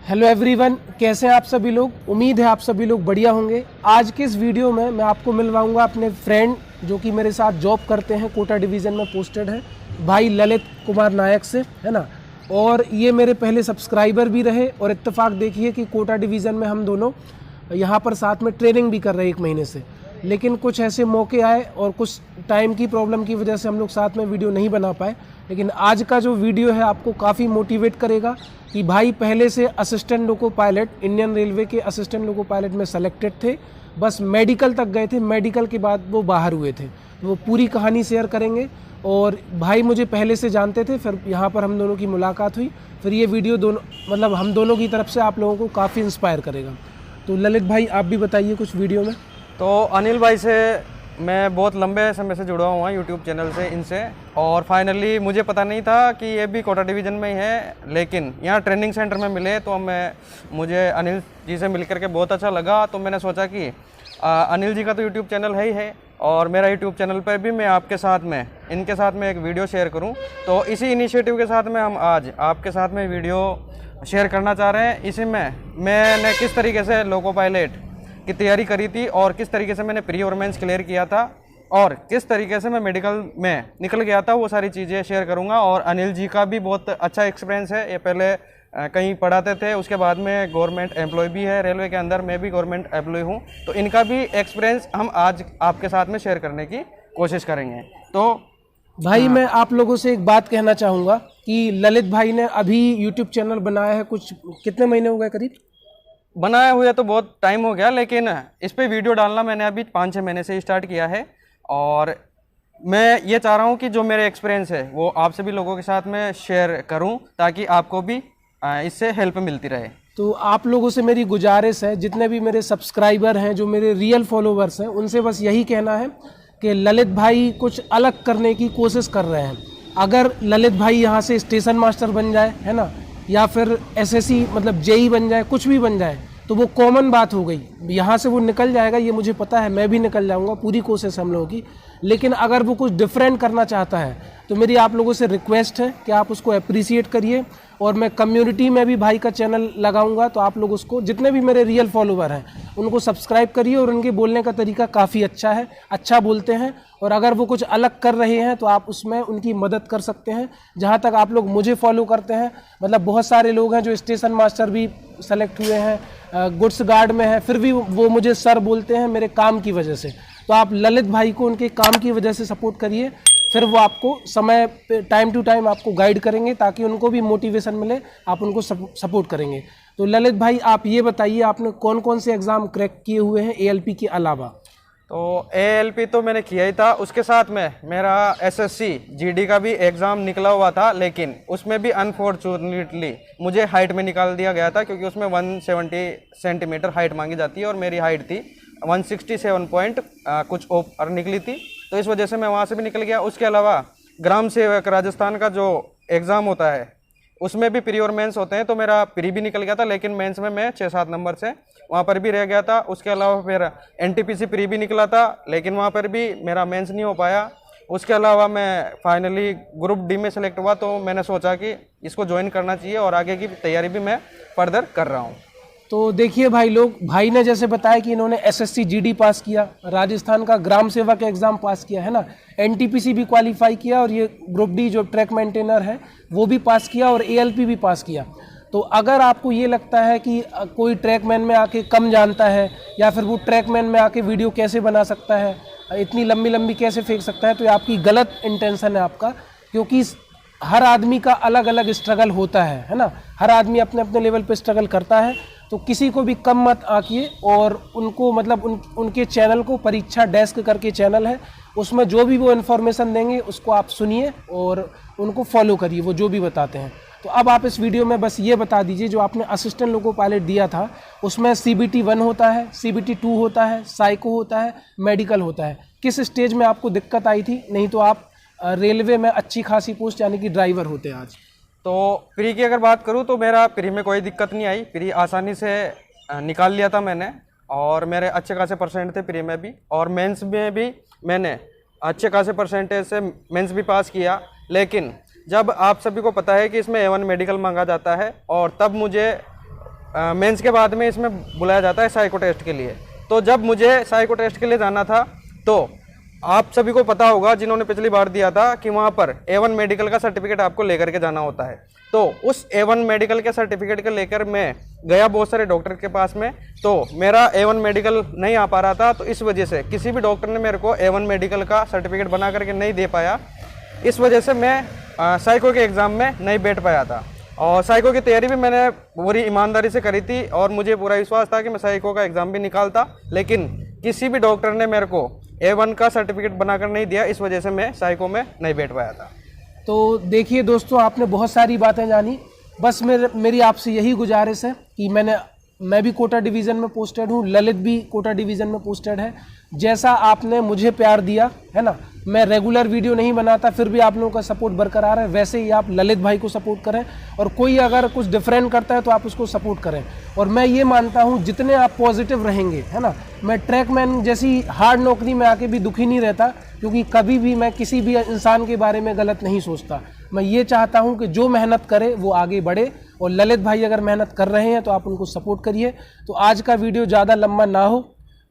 Hello everyone, कैसे हैं आप सभी लोग। उम्मीद है आप सभी लोग बढ़िया होंगे। आज के इस वीडियो में मैं आपको मिलवाऊंगा अपने फ्रेंड जो कि मेरे साथ जॉब करते हैं, कोटा डिवीज़न में पोस्टेड है, भाई ललित कुमार नायक से, है ना। और ये मेरे पहले सब्सक्राइबर भी रहे और इत्तेफाक देखिए कि कोटा डिवीज़न में हम दोनों यहाँ पर साथ में ट्रेनिंग भी कर रहे हैं 1 महीने से। लेकिन कुछ ऐसे मौके आए और कुछ टाइम की प्रॉब्लम की वजह से हम लोग साथ में वीडियो नहीं बना पाए। लेकिन आज का जो वीडियो है आपको काफ़ी मोटिवेट करेगा कि भाई पहले से assistant loco pilot, Indian railway के असिस्टेंट लोको पायलट में सेलेक्टेड थे, बस मेडिकल तक गए थे, मेडिकल के बाद वो बाहर हुए थे। वो पूरी कहानी शेयर करेंगे। और भाई मुझे पहले से जानते थे, फिर यहाँ पर हम दोनों की मुलाकात हुई, फिर ये वीडियो दोनों मतलब हम दोनों की तरफ से आप लोगों को काफ़ी इंस्पायर करेगा। तो ललित भाई आप भी बताइए कुछ वीडियो में। तो अनिल भाई से मैं बहुत लंबे समय से जुड़ा हुआ यूट्यूब चैनल से इनसे, और फाइनली मुझे पता नहीं था कि ये भी कोटा डिवीज़न में ही है, लेकिन यहाँ ट्रेनिंग सेंटर में मिले तो मुझे अनिल जी से मिलकर के बहुत अच्छा लगा। तो मैंने सोचा कि अनिल जी का तो यूट्यूब चैनल है ही है, और मेरा यूट्यूब चैनल पर भी मैं इनके साथ में एक वीडियो शेयर करूँ। तो इसी इनिशिएटिव के साथ में हम आज आपके साथ में वीडियो शेयर करना चाह रहे हैं। इसी में मैंने किस तरीके से लोको पायलट की तैयारी करी थी और किस तरीके से मैंने प्री और मेंस क्लियर किया था और किस तरीके से मैं मेडिकल में निकल गया था, वो सारी चीज़ें शेयर करूंगा। और अनिल जी का भी बहुत अच्छा एक्सपीरियंस है। ये पहले कहीं पढ़ाते थे, उसके बाद में गवर्नमेंट एम्प्लॉय भी है रेलवे के अंदर, मैं भी गवर्नमेंट एम्प्लॉय हूँ। तो इनका भी एक्सपीरियंस हम आज आपके साथ में शेयर करने की कोशिश करेंगे। तो भाई मैं आप लोगों से एक बात कहना चाहूँगा कि ललित भाई ने अभी यूट्यूब चैनल बनाया है, कुछ कितने महीने हो गए करीब? बनाया हुआ तो बहुत टाइम हो गया, लेकिन इस पे वीडियो डालना मैंने अभी 5-6 महीने से स्टार्ट किया है। और मैं ये चाह रहा हूँ कि जो मेरे एक्सपीरियंस है वो आप सभी लोगों के साथ में शेयर करूँ, ताकि आपको भी इससे हेल्प मिलती रहे। तो आप लोगों से मेरी गुजारिश है, जितने भी मेरे सब्सक्राइबर हैं, जो मेरे रियल फॉलोवर्स हैं, उनसे बस यही कहना है कि ललित भाई कुछ अलग करने की कोशिश कर रहे हैं। अगर ललित भाई यहाँ से स्टेशन मास्टर बन जाए, है ना, या फिर एसएससी मतलब जेई बन जाए, कुछ भी बन जाए, तो वो कॉमन बात हो गई। यहाँ से वो निकल जाएगा, ये मुझे पता है, मैं भी निकल जाऊँगा, पूरी कोशिश हम लोगों की। लेकिन अगर वो कुछ डिफरेंट करना चाहता है तो मेरी आप लोगों से रिक्वेस्ट है कि आप उसको अप्रिसिएट करिए। और मैं कम्युनिटी में भी भाई का चैनल लगाऊंगा, तो आप लोग उसको, जितने भी मेरे रियल फॉलोवर हैं, उनको सब्सक्राइब करिए। और उनके बोलने का तरीका काफ़ी अच्छा है, अच्छा बोलते हैं। और अगर वो कुछ अलग कर रहे हैं तो आप उसमें उनकी मदद कर सकते हैं। जहाँ तक आप लोग मुझे फॉलो करते हैं, मतलब बहुत सारे लोग हैं जो स्टेशन मास्टर भी सेलेक्ट हुए हैं, गुड्स गार्ड में है, फिर भी वो मुझे सर बोलते हैं मेरे काम की वजह से। तो आप ललित भाई को उनके काम की वजह से सपोर्ट करिए, फिर वो आपको समय पे टाइम टू टाइम आपको गाइड करेंगे, ताकि उनको भी मोटिवेशन मिले, आप उनको सपोर्ट करेंगे। तो ललित भाई आप ये बताइए, आपने कौन कौन से एग्ज़ाम क्रैक किए हुए हैं एएलपी के अलावा? तो एएलपी तो मैंने किया ही था, उसके साथ में मेरा एसएससी जीडी का भी एग्ज़ाम निकला हुआ था, लेकिन उसमें भी अनफॉर्चुनेटली मुझे हाइट में निकाल दिया गया था, क्योंकि उसमें 170 सेंटीमीटर हाइट मांगी जाती है और मेरी हाइट थी 167 पॉइंट कुछ ऊपर निकली थी। तो इस वजह से मैं वहाँ से भी निकल गया। उसके अलावा ग्राम सेवक राजस्थान का जो एग्ज़ाम होता है उसमें भी प्री और मेंस होते हैं, तो मेरा प्री भी निकल गया था, लेकिन मेंस में मैं 6-7 नंबर से वहाँ पर भी रह गया था। उसके अलावा फिर एनटीपीसी प्री भी निकला था, लेकिन वहाँ पर भी मेरा मेंस नहीं हो पाया। उसके अलावा मैं फाइनली ग्रुप डी में सेलेक्ट हुआ, तो मैंने सोचा कि इसको ज्वाइन करना चाहिए और आगे की तैयारी भी मैं फर्दर कर रहा हूँ। तो देखिए भाई लोग, भाई ने जैसे बताया कि इन्होंने एसएससी जीडी पास किया, राजस्थान का ग्राम सेवा का एग्ज़ाम पास किया, है ना, एनटीपीसी भी क्वालिफाई किया, और ये ग्रुप डी जो ट्रैक मेंटेनर है वो भी पास किया, और एएलपी भी पास किया। तो अगर आपको ये लगता है कि कोई ट्रैकमैन में आके कम जानता है, या फिर वो ट्रैकमैन में आके वीडियो कैसे बना सकता है, इतनी लंबी लंबी कैसे फेंक सकता है, तो ये आपकी गलत इंटेंशन है आपका। क्योंकि हर आदमी का अलग अलग स्ट्रगल होता है ना, हर आदमी अपने अपने लेवल पे स्ट्रगल करता है। तो किसी को भी कम मत आकिए, और उनको मतलब उनके चैनल को परीक्षा डेस्क करके चैनल है, उसमें जो भी वो इन्फॉर्मेशन देंगे उसको आप सुनिए और उनको फॉलो करिए, वो जो भी बताते हैं। तो अब आप इस वीडियो में बस ये बता दीजिए, जो आपने असिस्टेंट लोको पायलट दिया था उसमें CBT 1 होता है, CBT 2 होता है, साइको होता है, मेडिकल होता है। किस स्टेज में आपको दिक्कत आई थी? नहीं तो आप रेलवे में अच्छी खासी पोस्ट यानी कि ड्राइवर होते हैं आज। तो प्री की अगर बात करूँ तो मेरा प्री में कोई दिक्कत नहीं आई, प्री आसानी से निकाल लिया था मैंने, और मेरे अच्छे खासे परसेंट थे प्री में भी, और मेंस में भी मैंने अच्छे खासे परसेंटेज से मेंस भी पास किया। लेकिन जब आप सभी को पता है कि इसमें A1 मेडिकल मांगा जाता है, और तब मुझे मेंस के बाद में इसमें बुलाया जाता है साइको टेस्ट के लिए। तो जब मुझे साइको टेस्ट के लिए जाना था तो आप सभी को पता होगा जिन्होंने पिछली बार दिया था कि वहाँ पर A1 मेडिकल का सर्टिफिकेट आपको लेकर के जाना होता है। तो उस A1 मेडिकल के सर्टिफिकेट को लेकर मैं गया बहुत सारे डॉक्टर के पास में, तो मेरा A1 मेडिकल नहीं आ पा रहा था। तो इस वजह से किसी भी डॉक्टर ने मेरे को A1 मेडिकल का सर्टिफिकेट बना करके नहीं दे पाया। इस वजह से मैं साइको के एग्ज़ाम में नहीं बैठ पाया था। और साइको की तैयारी भी मैंने पूरी ईमानदारी से करी थी और मुझे पूरा विश्वास था कि मैं साइको का एग्ज़ाम भी निकालता, लेकिन किसी भी डॉक्टर ने मेरे को A1 का सर्टिफिकेट बनाकर नहीं दिया। इस वजह से मैं साइको में नहीं बैठ पाया था। तो देखिए दोस्तों, आपने बहुत सारी बातें जानी। बस मेरी आपसे यही गुजारिश है कि मैं भी कोटा डिवीज़न में पोस्टेड हूँ, ललित भी कोटा डिवीज़न में पोस्टेड है। जैसा आपने मुझे प्यार दिया है ना, मैं रेगुलर वीडियो नहीं बनाता फिर भी आप लोगों का सपोर्ट बरकरार है, वैसे ही आप ललित भाई को सपोर्ट करें। और कोई अगर कुछ डिफरेंट करता है तो आप उसको सपोर्ट करें। और मैं ये मानता हूँ जितने आप पॉजिटिव रहेंगे, है ना, मैं ट्रैकमैन जैसी हार्ड नौकरी में आके भी दुखी नहीं रहता, क्योंकि कभी भी मैं किसी भी इंसान के बारे में गलत नहीं सोचता। मैं ये चाहता हूँ कि जो मेहनत करे वो आगे बढ़े, और ललित भाई अगर मेहनत कर रहे हैं तो आप उनको सपोर्ट करिए। तो आज का वीडियो ज़्यादा लंबा ना हो,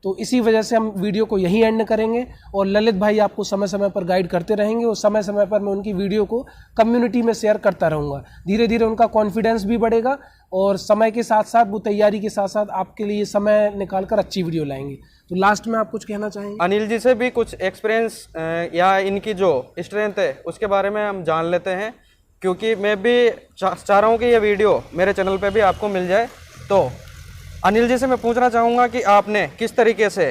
तो इसी वजह से हम वीडियो को यहीं एंड करेंगे। और ललित भाई आपको समय समय पर गाइड करते रहेंगे और समय समय पर मैं उनकी वीडियो को कम्युनिटी में शेयर करता रहूँगा। धीरे धीरे उनका कॉन्फिडेंस भी बढ़ेगा और समय के साथ साथ वो तैयारी के साथ साथ आपके लिए समय निकाल कर अच्छी वीडियो लाएंगे। तो लास्ट में आप कुछ कहना चाहेंगे? अनिल जी से भी कुछ एक्सपीरियंस या इनकी जो स्ट्रेंथ है उसके बारे में हम जान लेते हैं, क्योंकि मैं भी चाह रहा हूँ कि ये वीडियो मेरे चैनल पे भी आपको मिल जाए। तो अनिल जी से मैं पूछना चाहूँगा कि आपने किस तरीके से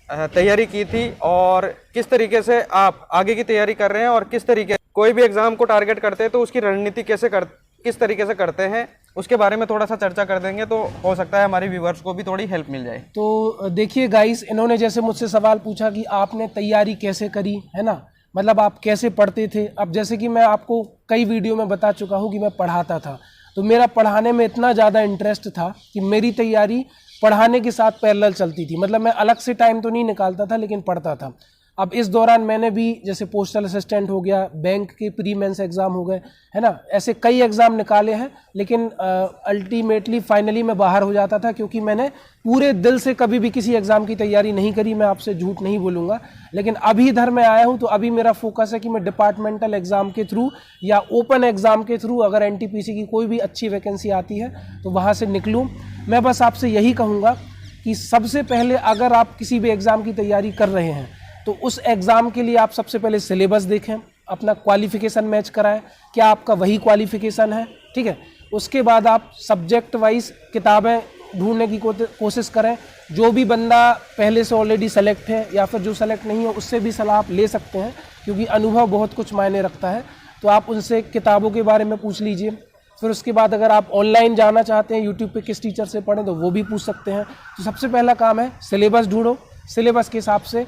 तैयारी की थी और किस तरीके से आप आगे की तैयारी कर रहे हैं, और किस तरीके कोई भी एग्ज़ाम को टारगेट करते हैं तो उसकी रणनीति किस तरीके से करते हैं, उसके बारे में थोड़ा सा चर्चा कर देंगे तो हो सकता है हमारी व्यूवर्स को भी थोड़ी हेल्प मिल जाए। तो देखिए गाइस, इन्होंने जैसे मुझसे सवाल पूछा कि आपने तैयारी कैसे करी, है ना, मतलब आप कैसे पढ़ते थे। अब जैसे कि मैं आपको कई वीडियो में बता चुका हूँ कि मैं पढ़ाता था, तो मेरा पढ़ाने में इतना ज़्यादा इंटरेस्ट था कि मेरी तैयारी पढ़ाने के साथ पैरेलल चलती थी। मतलब मैं अलग से टाइम तो नहीं निकालता था, लेकिन पढ़ता था। अब इस दौरान मैंने भी जैसे पोस्टल असिस्टेंट हो गया, बैंक के प्री मेंस एग्ज़ाम हो गए, है ना, ऐसे कई एग्ज़ाम निकाले हैं, लेकिन अल्टीमेटली फाइनली मैं बाहर हो जाता था, क्योंकि मैंने पूरे दिल से कभी भी किसी एग्ज़ाम की तैयारी नहीं करी। मैं आपसे झूठ नहीं बोलूँगा। लेकिन अभी इधर मैं आया हूँ तो अभी मेरा फोकस है कि मैं डिपार्टमेंटल एग्ज़ाम के थ्रू या ओपन एग्ज़ाम के थ्रू अगर NTPC की कोई भी अच्छी वैकेंसी आती है तो वहाँ से निकलूँ। मैं बस आपसे यही कहूँगा कि सबसे पहले अगर आप किसी भी एग्ज़ाम की तैयारी कर रहे हैं तो उस एग्ज़ाम के लिए आप सबसे पहले सिलेबस देखें, अपना क्वालिफ़िकेशन मैच कराएं, क्या आपका वही क्वालिफ़िकेशन है, ठीक है। उसके बाद आप सब्जेक्ट वाइज किताबें ढूंढने की कोशिश करें। जो भी बंदा पहले से ऑलरेडी सेलेक्ट है या फिर जो सेलेक्ट नहीं है उससे भी सलाह आप ले सकते हैं, क्योंकि अनुभव बहुत कुछ मायने रखता है। तो आप उनसे किताबों के बारे में पूछ लीजिए। फिर उसके बाद अगर आप ऑनलाइन जाना चाहते हैं, यूट्यूब पे किस टीचर से पढ़ें, तो वो भी पूछ सकते हैं। तो सबसे पहला काम है सिलेबस ढूंढो, सिलेबस के हिसाब से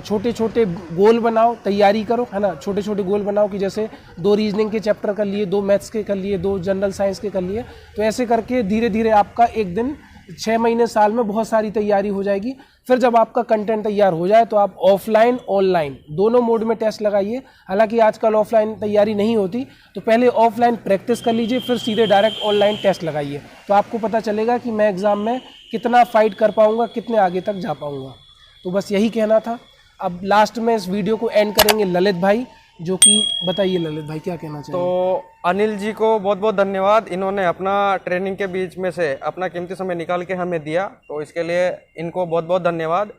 छोटे छोटे गोल बनाओ, तैयारी करो, है ना। छोटे छोटे गोल बनाओ कि जैसे 2 रीजनिंग के चैप्टर कर लिए, 2 मैथ्स के कर लिए, 2 जनरल साइंस के कर लिए। तो ऐसे करके धीरे धीरे आपका एक दिन, 6 महीने, साल में बहुत सारी तैयारी हो जाएगी। फिर जब आपका कंटेंट तैयार हो जाए तो आप ऑफलाइन ऑनलाइन दोनों मोड में टेस्ट लगाइए। हालांकि आजकल ऑफलाइन तैयारी नहीं होती, तो पहले ऑफलाइन प्रैक्टिस कर लीजिए, फिर सीधे डायरेक्ट ऑनलाइन टेस्ट लगाइए। तो आपको पता चलेगा कि मैं एग्ज़ाम में कितना फाइट कर पाऊँगा, कितने आगे तक जा पाऊँगा। तो बस यही कहना था। अब लास्ट में इस वीडियो को एंड करेंगे ललित भाई, जो कि बताइए ललित भाई क्या कहना चाहिए। तो अनिल जी को बहुत बहुत धन्यवाद, इन्होंने अपना ट्रेनिंग के बीच में से अपना कीमती समय निकाल के हमें दिया, तो इसके लिए इनको बहुत बहुत धन्यवाद।